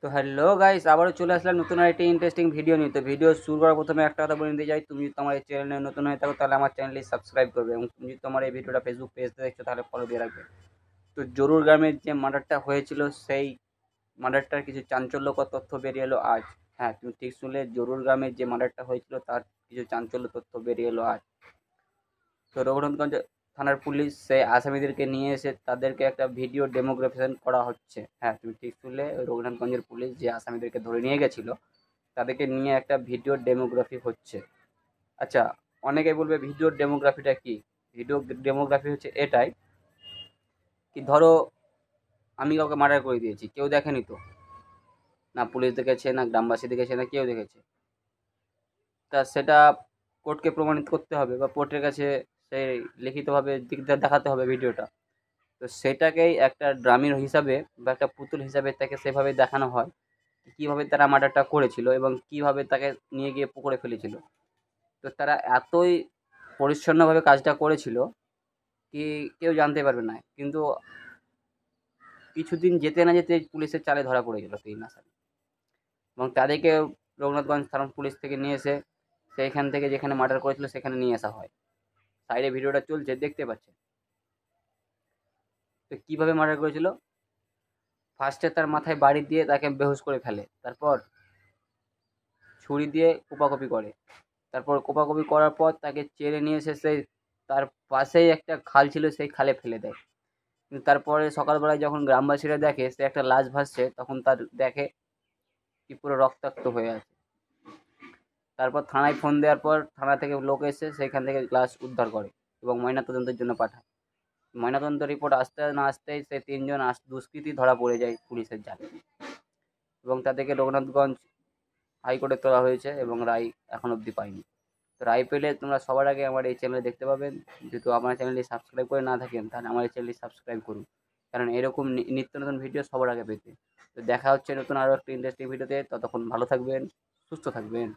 তো hello guys, আবারও চলে আসলাম নতুন একটি ইন্টারেস্টিং ভিডিও নিয়ে। তো ভিডিও শুরু করার প্রথমে একটা কথা বলে নিতে চাই, তুমি যদি তোমার এই চ্যানেলে নতুন হয়ে থাকো তাহলে আমার চ্যানেলটি সাবস্ক্রাইব করবে, এবং তুমি যদি তোমার এই ভিডিওটা ফেসবুক পেজে দেখছো তাহলে ফলো দিয়ে রাখবে। তো জরুর গ্রামের যে মার্ডারটা হয়েছিল, সেই মার্ডারটার কিছু চাঞ্চল্যকর তথ্য বেরিয়ে এলো আজ। হ্যাঁ, তুমি ঠিক শুনলে, জরুর গ্রামের যে মার্ডারটা হয়েছিল তার কিছু চাঞ্চল্য তথ্য বেরিয়ে এলো আজ। তো রঘুনাথগঞ্জ থানার পুলিশ সেই আসামিদেরকে নিয়ে এসে তাদেরকে একটা ভিডিও ডেমোগ্রাফিশন করা হচ্ছে। হ্যাঁ, তুমি ঠিক শুনলে, ওই রঘুনাথগঞ্জের পুলিশ যে আসামিদেরকে ধরে নিয়ে গেছিল তাদেরকে নিয়ে একটা ভিডিও ডেমোগ্রাফি হচ্ছে। আচ্ছা, অনেকে বলবে ভিডিও ডেমোগ্রাফিটা কি? ভিডিও ডেমোগ্রাফি হচ্ছে এটাই কি, ধরো আমি কাউকে মার্ডার করে দিয়েছি, কেউ দেখেনি তো, না পুলিশ দেখেছে, না গ্রামবাসী দেখেছে, না কেউ দেখেছে। তা সেটা কোর্টকে প্রমাণিত করতে হবে, বা কোর্টের কাছে সেই লিখিতভাবে দেখাতে হবে ভিডিওটা। তো সেটাকেই একটা ড্রামির হিসাবে বা একটা পুতুল হিসাবে তাকে সেভাবে দেখানো হয়, কিভাবে তারা মার্ডারটা করেছিল এবং কিভাবে তাকে নিয়ে গিয়ে পুকুরে ফেলেছিল। তো তারা এতই পরিচ্ছন্নভাবে কাজটা করেছিল কি কেউ জানতে পারবে না, কিন্তু কিছুদিন যেতে না যেতে পুলিশের চালে ধরা পড়ে গেল 3 আসামি, এবং তাদেরকে রঘুনাথগঞ্জ থানা পুলিশ থেকে নিয়ে এসে সেইখান থেকে যেখানে মার্ডার করেছিল সেখানে নিয়ে আসা হয়। সাইডে ভিডিওটা চলছে, দেখতে পাচ্ছে। তো কিভাবে মার্ডার করেছিল, ফার্স্টে তার মাথায় বাড়ি দিয়ে তাকে বেহুশ করে ফেলে, তারপর ছুরি দিয়ে কোপাকুপি করে, তারপর কোপাকুপি করার পর তাকে চেড়ে নিয়ে এসে সেই তার পাশেই একটা খাল ছিল, সেই খালে ফেলে দেয়। কিন্তু তারপরে সকালবেলায় যখন গ্রামবাসীরা দেখে সে একটা লাশ ভাসছে, তখন তার দেখে কি পুরো রক্তাক্ত হয়ে আছে। তারপর থানায় ফোন দেওয়ার পর থানা থেকে লোক এসে সেখান থেকে লাশ উদ্ধার করে এবং ময়নাতদন্তের জন্য পাঠায়। ময়নাতদন্ত রিপোর্ট আসতে না আসতেই সেই 3জন দুষ্কৃতী ধরা পড়ে যায় পুলিশের জালে, এবং তাদেরকে রঘুনাথগঞ্জ হাইকোর্টে তোলা হয়েছে এবং রায় এখন অবধি পায়নি। তো রায় পেলে তোমরা সবার আগে আমার এই চ্যানেলে দেখতে পাবেন। যেহেতু আমার চ্যানেলটি সাবস্ক্রাইব করে না থাকেন তাহলে আমার এই চ্যানেলটি সাবস্ক্রাইব করুন, কারণ এরকম নিত্য নতুন ভিডিও সবার আগে পেতে। তো দেখা হচ্ছে নতুন আরও একটা ইন্টারেস্টিং ভিডিওতে, ততক্ষণ ভালো থাকবেন, সুস্থ থাকবেন।